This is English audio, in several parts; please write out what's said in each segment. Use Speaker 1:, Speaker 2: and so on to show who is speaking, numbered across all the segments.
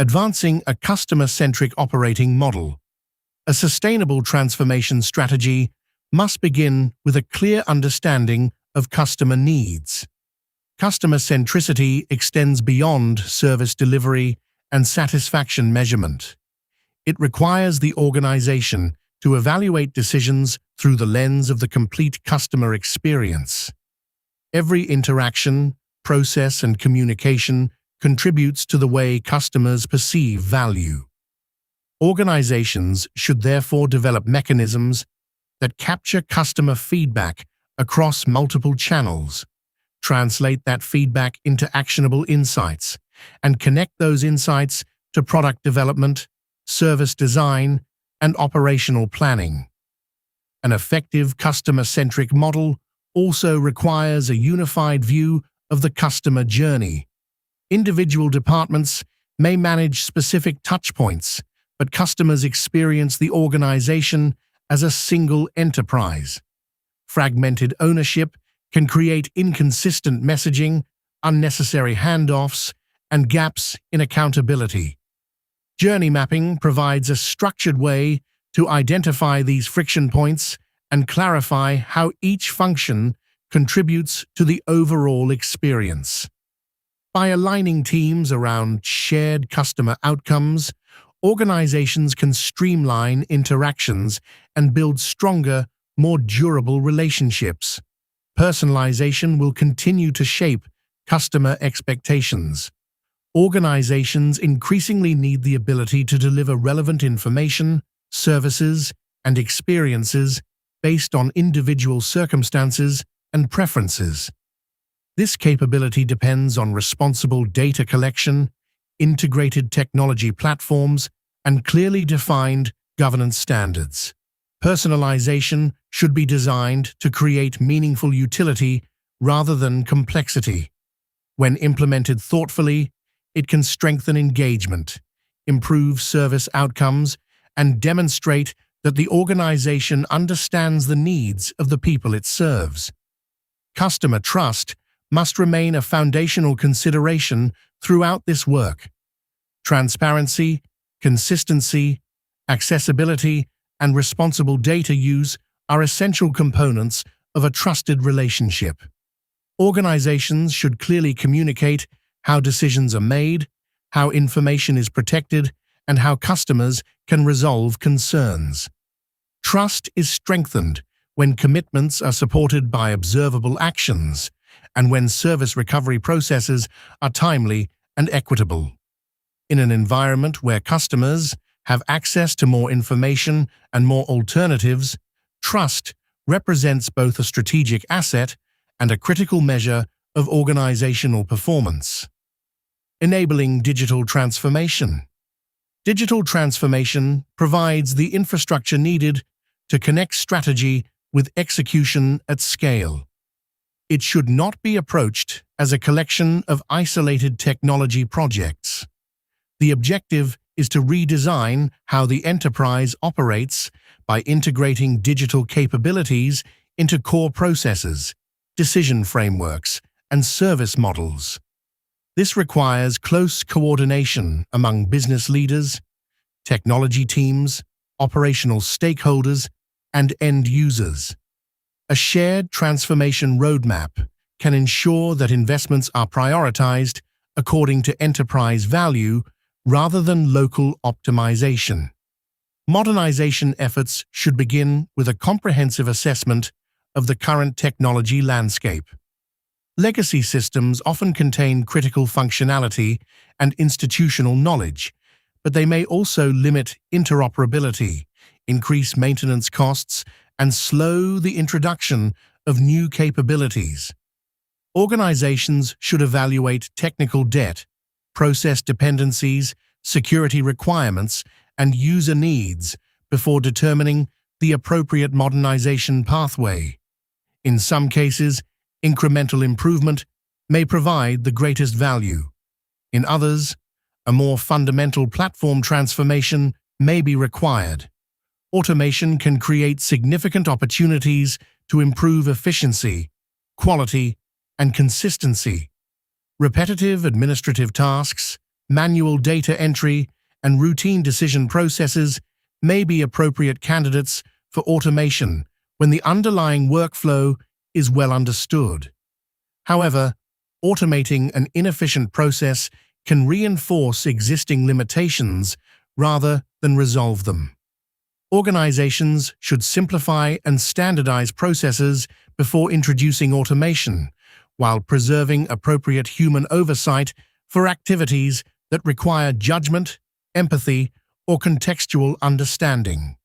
Speaker 1: Advancing a customer-centric operating model. A sustainable transformation strategy must begin with a clear understanding of customer needs. Customer centricity extends beyond service delivery and satisfaction measurement. It requires the organization to evaluate decisions through the lens of the complete customer experience. Every interaction, process, and communication contributes to the way customers perceive value. Organizations should therefore develop mechanisms that capture customer feedback across multiple channels, translate that feedback into actionable insights, and connect those insights to product development, service design, and operational planning. An effective customer-centric model also requires a unified view of the customer journey. Individual departments may manage specific touchpoints, but customers experience the organization as a single enterprise. Fragmented ownership can create inconsistent messaging, unnecessary handoffs, and gaps in accountability. Journey mapping provides a structured way to identify these friction points and clarify how each function contributes to the overall experience. By aligning teams around shared customer outcomes, organizations can streamline interactions and build stronger, more durable relationships. Personalization will continue to shape customer expectations. Organizations increasingly need the ability to deliver relevant information, services, and experiences based on individual circumstances and preferences. This capability depends on responsible data collection, integrated technology platforms, and clearly defined governance standards. Personalization should be designed to create meaningful utility rather than complexity. When implemented thoughtfully, it can strengthen engagement, improve service outcomes, and demonstrate that the organization understands the needs of the people it serves. Customer trust must remain a foundational consideration throughout this work. Transparency, consistency, accessibility, and responsible data use are essential components of a trusted relationship. Organizations should clearly communicate how decisions are made, how information is protected, and how customers can resolve concerns. Trust is strengthened when commitments are supported by observable actions, and when service recovery processes are timely and equitable. In an environment where customers have access to more information and more alternatives, trust represents both a strategic asset and a critical measure of organizational performance. Enabling digital transformation. Digital transformation provides the infrastructure needed to connect strategy with execution at scale. It should not be approached as a collection of isolated technology projects. The objective is to redesign how the enterprise operates by integrating digital capabilities into core processes, decision frameworks, and service models. This requires close coordination among business leaders, technology teams, operational stakeholders, and end users. A shared transformation roadmap can ensure that investments are prioritized according to enterprise value rather than local optimization. Modernization efforts should begin with a comprehensive assessment of the current technology landscape. Legacy systems often contain critical functionality and institutional knowledge, but they may also limit interoperability, increase maintenance costs, and slow the introduction of new capabilities. Organizations should evaluate technical debt, process dependencies, security requirements, and user needs before determining the appropriate modernization pathway. In some cases, incremental improvement may provide the greatest value. In others, a more fundamental platform transformation may be required. Automation can create significant opportunities to improve efficiency, quality, and consistency. Repetitive administrative tasks, manual data entry, and routine decision processes may be appropriate candidates for automation when the underlying workflow is well understood. However, automating an inefficient process can reinforce existing limitations rather than resolve them. Organizations should simplify and standardize processes before introducing automation, while preserving appropriate human oversight for activities that require judgment, empathy, or contextual understanding.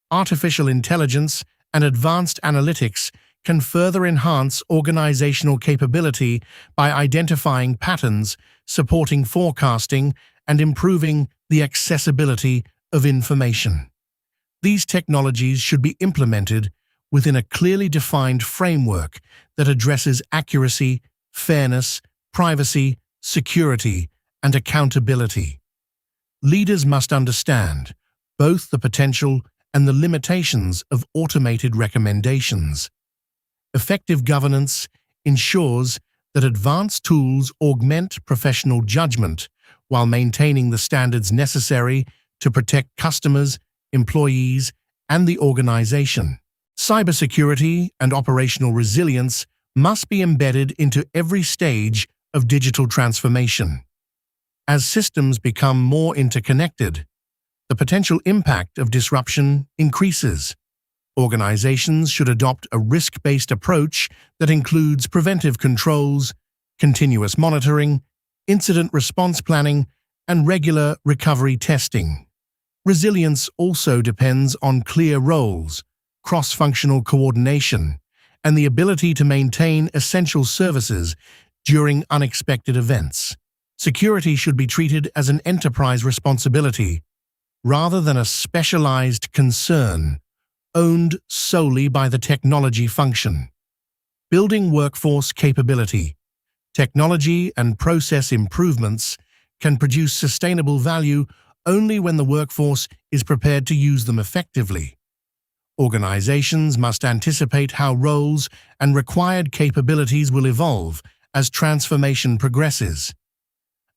Speaker 1: Artificial intelligence and advanced analytics can further enhance organizational capability by identifying patterns, supporting forecasting, and improving the accessibility of information. These technologies should be implemented within a clearly defined framework that addresses accuracy, fairness, privacy, security, and accountability. Leaders must understand both the potential and the limitations of automated recommendations. Effective governance ensures that advanced tools augment professional judgment while maintaining the standards necessary to protect customers, employees, and the organization. Cybersecurity and operational resilience must be embedded into every stage of digital transformation. As systems become more interconnected, the potential impact of disruption increases. Organizations should adopt a risk-based approach that includes preventive controls, continuous monitoring, incident response planning, and regular recovery testing. Resilience also depends on clear roles, cross-functional coordination, and the ability to maintain essential services during unexpected events. Security should be treated as an enterprise responsibility, rather than a specialized concern owned solely by the technology function. Building workforce capability. Technology and process improvements can produce sustainable value only when the workforce is prepared to use them effectively. Organizations must anticipate how roles and required capabilities will evolve as transformation progresses.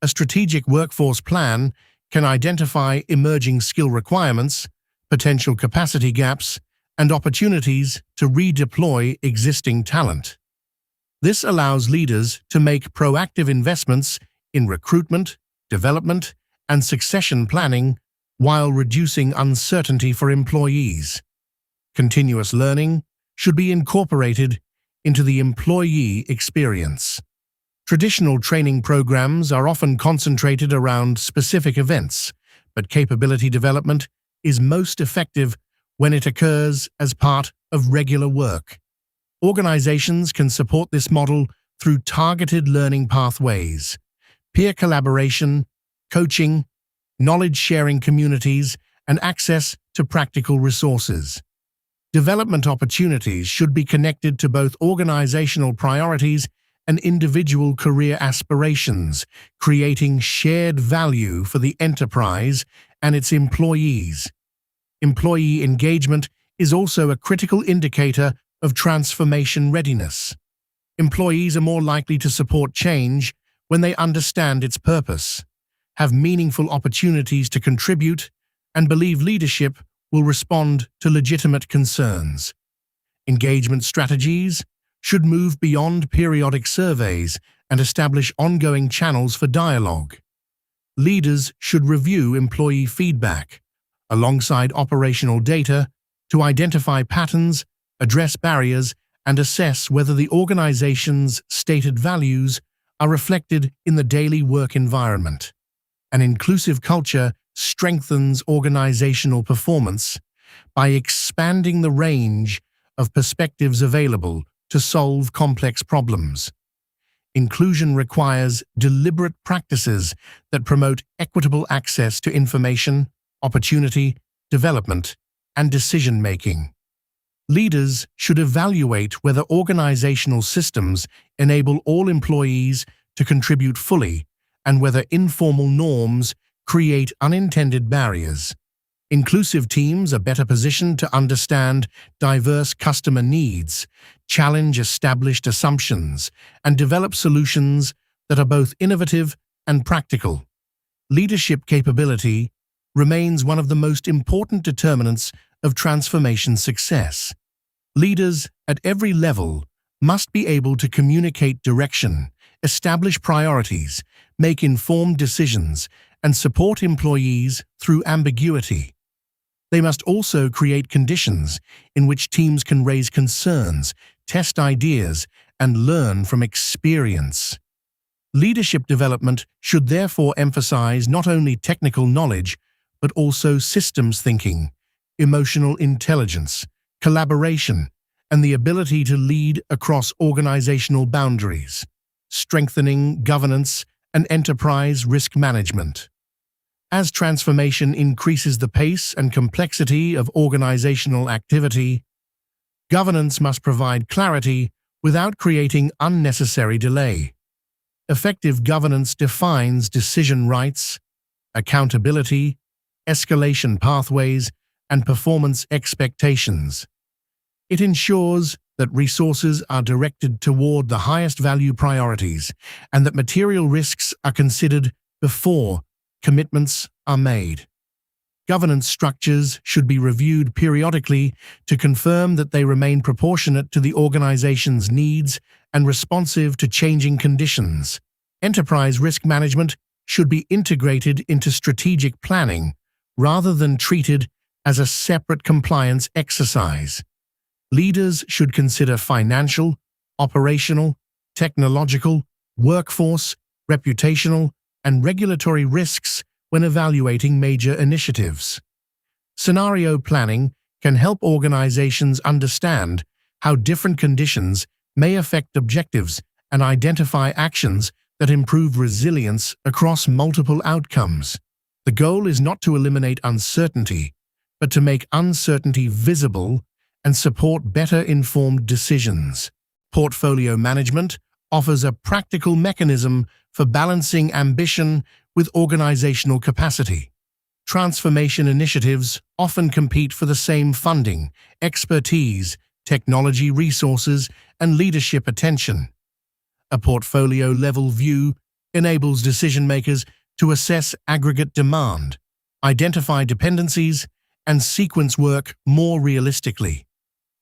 Speaker 1: A strategic workforce plan can identify emerging skill requirements, potential capacity gaps, and opportunities to redeploy existing talent. This allows leaders to make proactive investments in recruitment, development, and succession planning while reducing uncertainty for employees. Continuous learning should be incorporated into the employee experience. Traditional training programs are often concentrated around specific events, but capability development is most effective when it occurs as part of regular work. Organizations can support this model through targeted learning pathways, peer collaboration, coaching, knowledge-sharing communities, and access to practical resources. Development opportunities should be connected to both organizational priorities and individual career aspirations, creating shared value for the enterprise and its employees. Employee engagement is also a critical indicator of transformation readiness. Employees are more likely to support change when they understand its purpose, have meaningful opportunities to contribute, and believe leadership will respond to legitimate concerns. Engagement strategies should move beyond periodic surveys and establish ongoing channels for dialogue. Leaders should review employee feedback alongside operational data to identify patterns, address barriers, and assess whether the organization's stated values are reflected in the daily work environment. An inclusive culture strengthens organizational performance by expanding the range of perspectives available to solve complex problems. Inclusion requires deliberate practices that promote equitable access to information, opportunity, development, and decision-making. Leaders should evaluate whether organizational systems enable all employees to contribute fully and whether informal norms create unintended barriers. Inclusive teams are better positioned to understand diverse customer needs, challenge established assumptions, and develop solutions that are both innovative and practical. leadership capability remains one of the most important determinants of transformation success. Leaders at every level must be able to communicate direction, establish priorities, make informed decisions, and support employees through ambiguity. They must also create conditions in which teams can raise concerns, test ideas, and learn from experience. Leadership development should therefore emphasize not only technical knowledge, but also systems thinking, emotional intelligence, collaboration, and the ability to lead across organizational boundaries, strengthening governance and enterprise risk management. As transformation increases the pace and complexity of organizational activity, governance must provide clarity without creating unnecessary delay. Effective governance defines decision rights, accountability, escalation pathways, and performance expectations. It ensures that resources are directed toward the highest value priorities and that material risks are considered before commitments are made. Governance structures should be reviewed periodically to confirm that they remain proportionate to the organization's needs and responsive to changing conditions. Enterprise risk management should be integrated into strategic planning rather than treated as a separate compliance exercise. Leaders should consider financial, operational, technological, workforce, reputational, and regulatory risks when evaluating major initiatives. Scenario planning can help organizations understand how different conditions may affect objectives and identify actions that improve resilience across multiple outcomes. The goal is not to eliminate uncertainty, but to make uncertainty visible and support better-informed decisions. Portfolio management offers a practical mechanism for balancing ambition with organizational capacity. Transformation initiatives often compete for the same funding, expertise, technology resources, and leadership attention. A portfolio-level view enables decision-makers to assess aggregate demand, identify dependencies, and sequence work more realistically.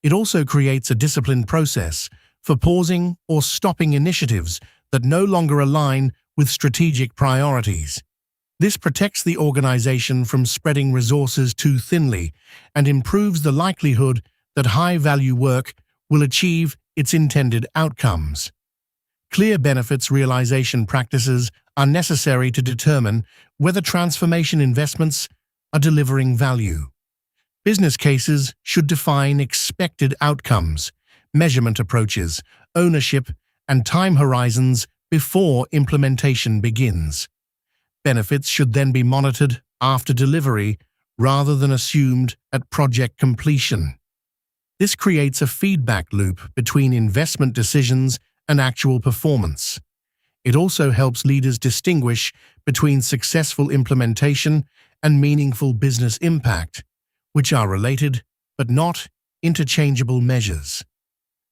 Speaker 1: It also creates a disciplined process for pausing or stopping initiatives that no longer align with strategic priorities. This protects the organization from spreading resources too thinly and improves the likelihood that high-value work will achieve its intended outcomes. Clear benefits realization practices are necessary to determine whether transformation investments are delivering value. Business cases should define expected outcomes, measurement approaches, ownership, and time horizons before implementation begins. Benefits should then be monitored after delivery rather than assumed at project completion. This creates a feedback loop between investment decisions and actual performance. It also helps leaders distinguish between successful implementation and meaningful business impact, which are related but not interchangeable measures.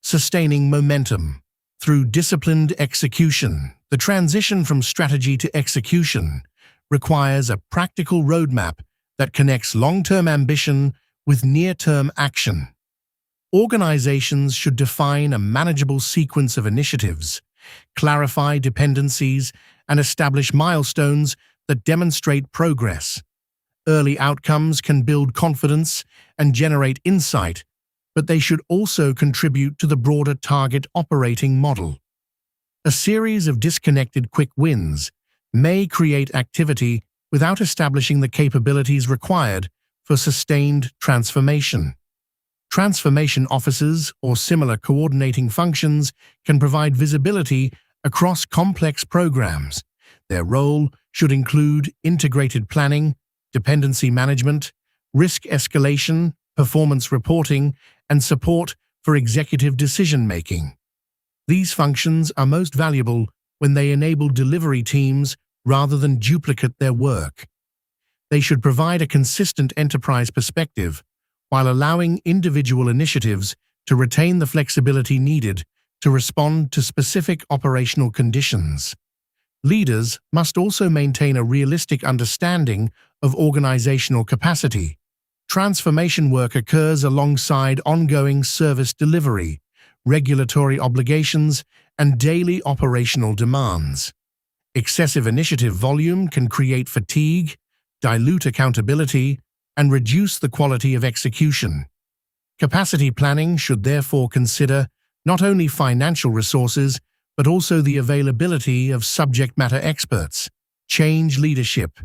Speaker 1: Sustaining momentum. Through disciplined execution, the transition from strategy to execution requires a practical roadmap that connects long-term ambition with near-term action. Organizations should define a manageable sequence of initiatives, clarify dependencies, and establish milestones that demonstrate progress. Early outcomes can build confidence and generate insight, but they should also contribute to the broader target operating model. A series of disconnected quick wins may create activity without establishing the capabilities required for sustained transformation. Transformation offices or similar coordinating functions can provide visibility across complex programs. Their role should include integrated planning, dependency management, risk escalation, performance reporting, and support for executive decision-making. These functions are most valuable when they enable delivery teams rather than duplicate their work. They should provide a consistent enterprise perspective while allowing individual initiatives to retain the flexibility needed to respond to specific operational conditions. Leaders must also maintain a realistic understanding of organizational capacity. Transformation work occurs alongside ongoing service delivery, regulatory obligations, and daily operational demands. Excessive initiative volume can create fatigue, dilute accountability, and reduce the quality of execution. Capacity planning should therefore consider not only financial resources, but also the availability of subject matter experts, change leadership,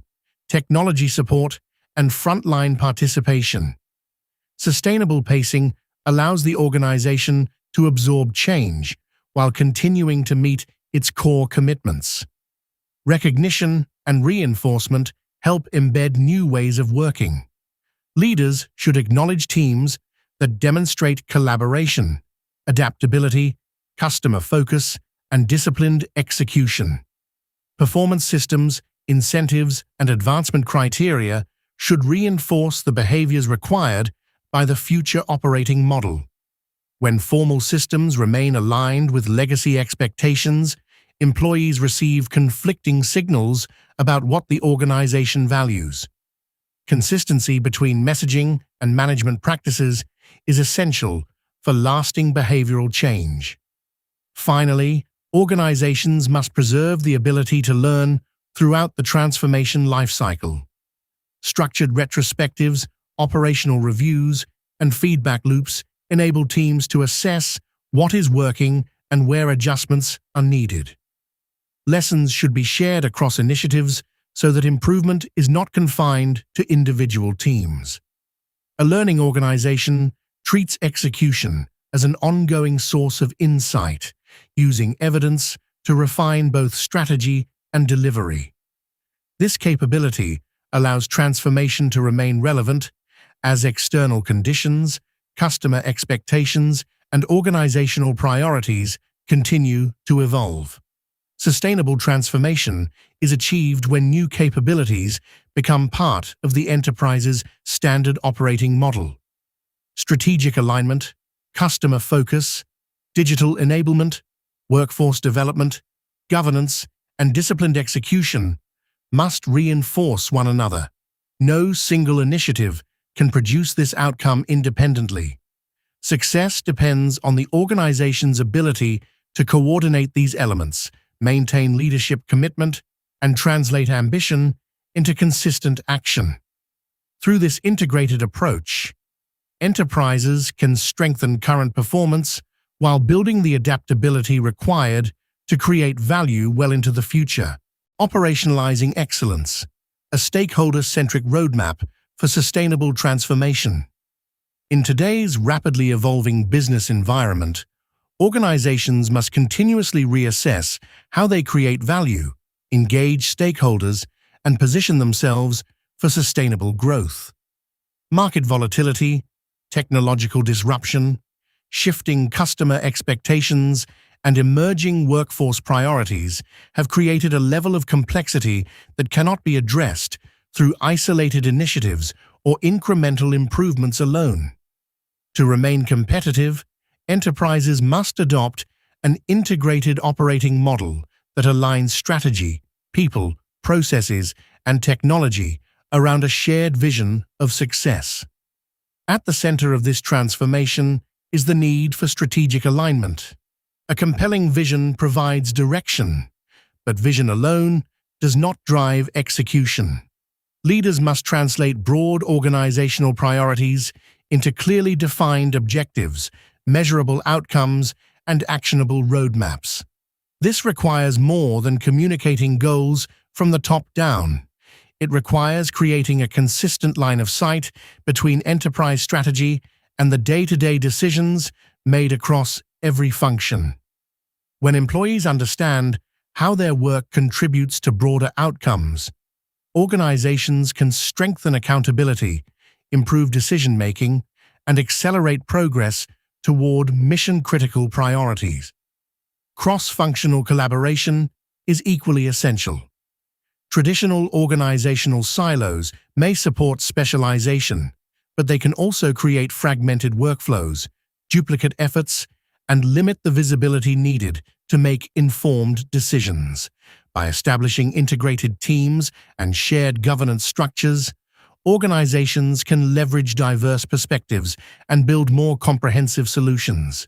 Speaker 1: technology support, and frontline participation. Sustainable pacing allows the organization to absorb change while continuing to meet its core commitments. Recognition and reinforcement help embed new ways of working. Leaders should acknowledge teams that demonstrate collaboration, adaptability, customer focus, and disciplined execution. Performance systems, incentives, and advancement criteria should reinforce the behaviors required by the future operating model. When formal systems remain aligned with legacy expectations, employees receive conflicting signals about what the organization values. Consistency between messaging and management practices is essential for lasting behavioral change. Finally, organizations must preserve the ability to learn throughout the transformation lifecycle. Structured retrospectives, operational reviews, and feedback loops enable teams to assess what is working and where adjustments are needed. Lessons should be shared across initiatives so that improvement is not confined to individual teams. A learning organization treats execution as an ongoing source of insight, using evidence to refine both strategy and delivery. This capability allows transformation to remain relevant as external conditions, customer expectations, and organizational priorities continue to evolve. Sustainable transformation is achieved when new capabilities become part of the enterprise's standard operating model. Strategic alignment, customer focus, digital enablement, workforce development, governance, and disciplined execution must reinforce one another. No single initiative can produce this outcome independently. Success depends on the organization's ability to coordinate these elements, maintain leadership commitment, and translate ambition into consistent action. Through this integrated approach, enterprises can strengthen current performance while building the adaptability required to create value well into the future. Operationalizing excellence, a stakeholder-centric roadmap for sustainable transformation. In today's rapidly evolving business environment, organizations must continuously reassess how they create value, engage stakeholders, and position themselves for sustainable growth. Market volatility, technological disruption, shifting customer expectations, and emerging workforce priorities have created a level of complexity that cannot be addressed through isolated initiatives or incremental improvements alone. To remain competitive, enterprises must adopt an integrated operating model that aligns strategy, people, processes, and technology around a shared vision of success. At the center of this transformation is the need for strategic alignment. A compelling vision provides direction, but vision alone does not drive execution. Leaders must translate broad organizational priorities into clearly defined objectives, measurable outcomes, and actionable roadmaps. This requires more than communicating goals from the top down. It requires creating a consistent line of sight between enterprise strategy and the day-to-day decisions made across every function. When employees understand how their work contributes to broader outcomes, organizations can strengthen accountability, improve decision-making, and accelerate progress toward mission-critical priorities. Cross-functional collaboration is equally essential. Traditional organizational silos may support specialization, but they can also create fragmented workflows, duplicate efforts, and limit the visibility needed to make informed decisions. By establishing integrated teams and shared governance structures, organizations can leverage diverse perspectives and build more comprehensive solutions.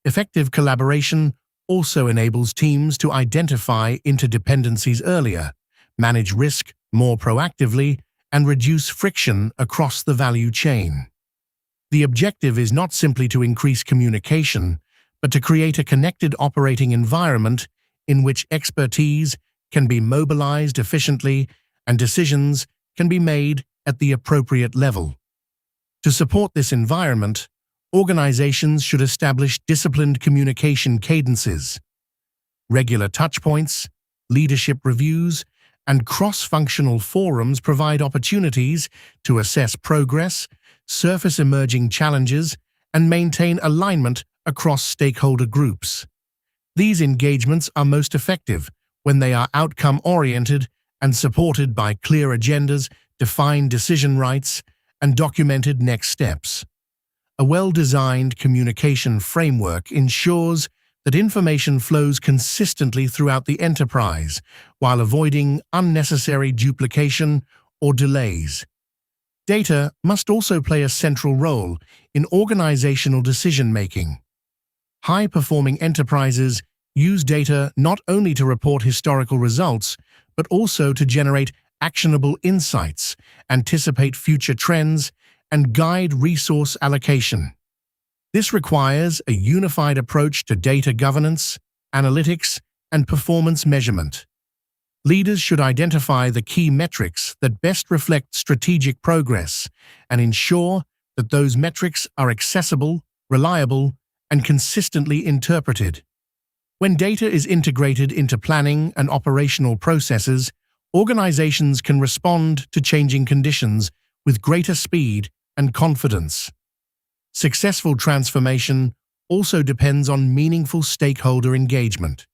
Speaker 1: Effective collaboration also enables teams to identify interdependencies earlier, manage risk more proactively, and reduce friction across the value chain. The objective is not simply to increase communication, but to create a connected operating environment in which expertise can be mobilized efficiently and decisions can be made at the appropriate level. To support this environment, organizations should establish disciplined communication cadences. Regular touchpoints, leadership reviews, and cross-functional forums provide opportunities to assess progress, surface emerging challenges, and maintain alignment across stakeholder groups. These engagements are most effective when they are outcome-oriented and supported by clear agendas, defined decision rights, and documented next steps. A well-designed communication framework ensures that information flows consistently throughout the enterprise while avoiding unnecessary duplication or delays. Data must also play a central role in organizational decision-making. High-performing enterprises use data not only to report historical results, but also to generate actionable insights, anticipate future trends, and guide resource allocation. This requires a unified approach to data governance, analytics, and performance measurement. Leaders should identify the key metrics that best reflect strategic progress and ensure that those metrics are accessible, reliable, and consistently interpreted. When data is integrated into planning and operational processes, organizations can respond to changing conditions with greater speed and confidence. Successful transformation also depends on meaningful stakeholder engagement.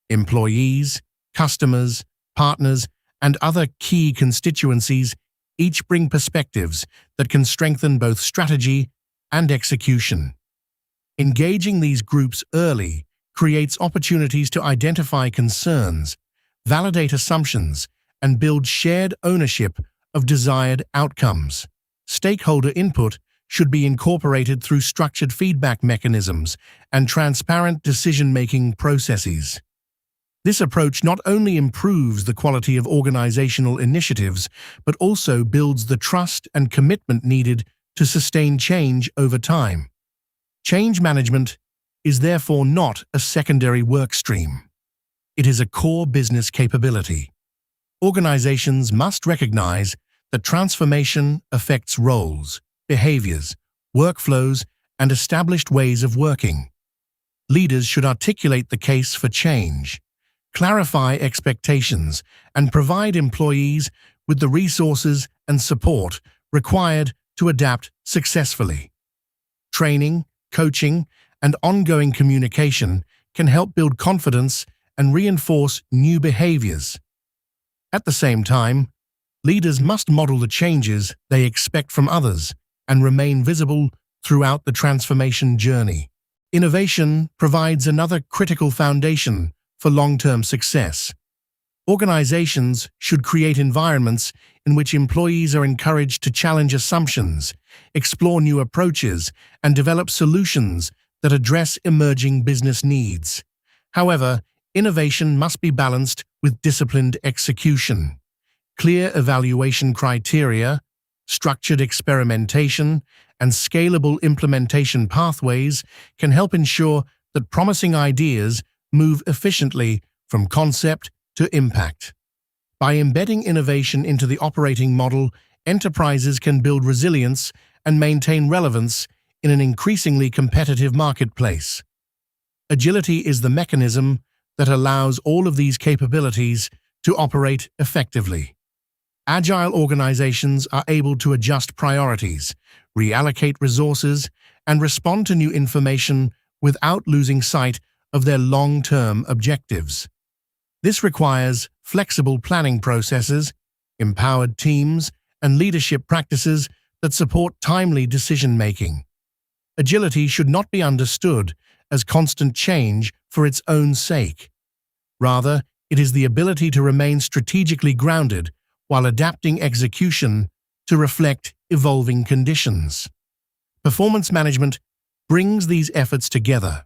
Speaker 1: Employees, customers, partners, and other key constituencies each bring perspectives that can strengthen both strategy and execution. Engaging these groups early creates opportunities to identify concerns, validate assumptions, and build shared ownership of desired outcomes. Stakeholder input should be incorporated through structured feedback mechanisms and transparent decision-making processes. This approach not only improves the quality of organizational initiatives, but also builds the trust and commitment needed to sustain change over time. Change management is therefore not a secondary work stream. It is a core business capability. Organizations must recognize that transformation affects roles, behaviors, workflows, and established ways of working. Leaders should articulate the case for change, clarify expectations, and provide employees with the resources and support required to adapt successfully. Training, coaching, and ongoing communication can help build confidence and reinforce new behaviors. At the same time, leaders must model the changes they expect from others and remain visible throughout the transformation journey. Innovation provides another critical foundation for long-term success. Organizations should create environments in which employees are encouraged to challenge assumptions, explore new approaches, and develop solutions that address emerging business needs. However, innovation must be balanced with disciplined execution. Clear evaluation criteria, structured experimentation, and scalable implementation pathways can help ensure that promising ideas move efficiently from concept to impact. By embedding innovation into the operating model, enterprises can build resilience and maintain relevance in an increasingly competitive marketplace. Agility is the mechanism that allows all of these capabilities to operate effectively. Agile organizations are able to adjust priorities, reallocate resources, and respond to new information without losing sight of their long-term objectives. This requires flexible planning processes, empowered teams, and leadership practices that support timely decision-making. Agility should not be understood as constant change for its own sake. Rather, It is the ability to remain strategically grounded while adapting execution to reflect evolving conditions. Performance management brings these efforts together.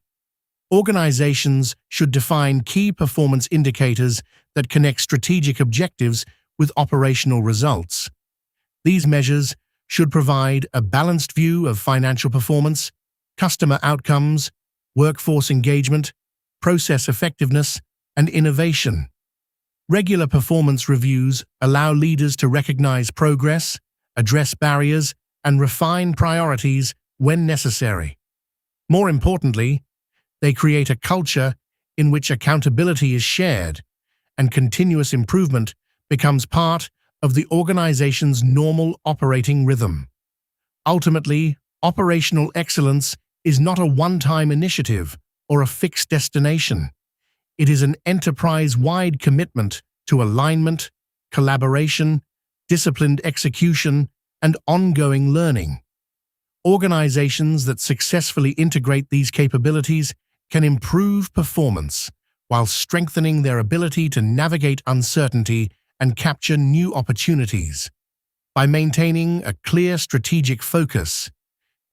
Speaker 1: Organizations should define key performance indicators that connect strategic objectives with operational results. These measures should provide a balanced view of financial performance, customer outcomes, workforce engagement, process effectiveness, and innovation. Regular performance reviews allow leaders to recognize progress, address barriers, and refine priorities when necessary. More importantly, they create a culture in which accountability is shared and continuous improvement becomes part of the organization's normal operating rhythm. Ultimately, operational excellence is not a one-time initiative or a fixed destination. It is an enterprise-wide commitment to alignment, collaboration, disciplined execution, and ongoing learning. Organizations that successfully integrate these capabilities can improve performance while strengthening their ability to navigate uncertainty and capture new opportunities. By maintaining a clear strategic focus,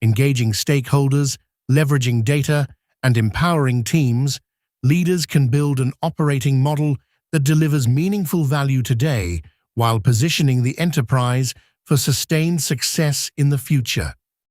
Speaker 1: engaging stakeholders, leveraging data, and empowering teams, leaders can build an operating model that delivers meaningful value today while positioning the enterprise for sustained success in the future.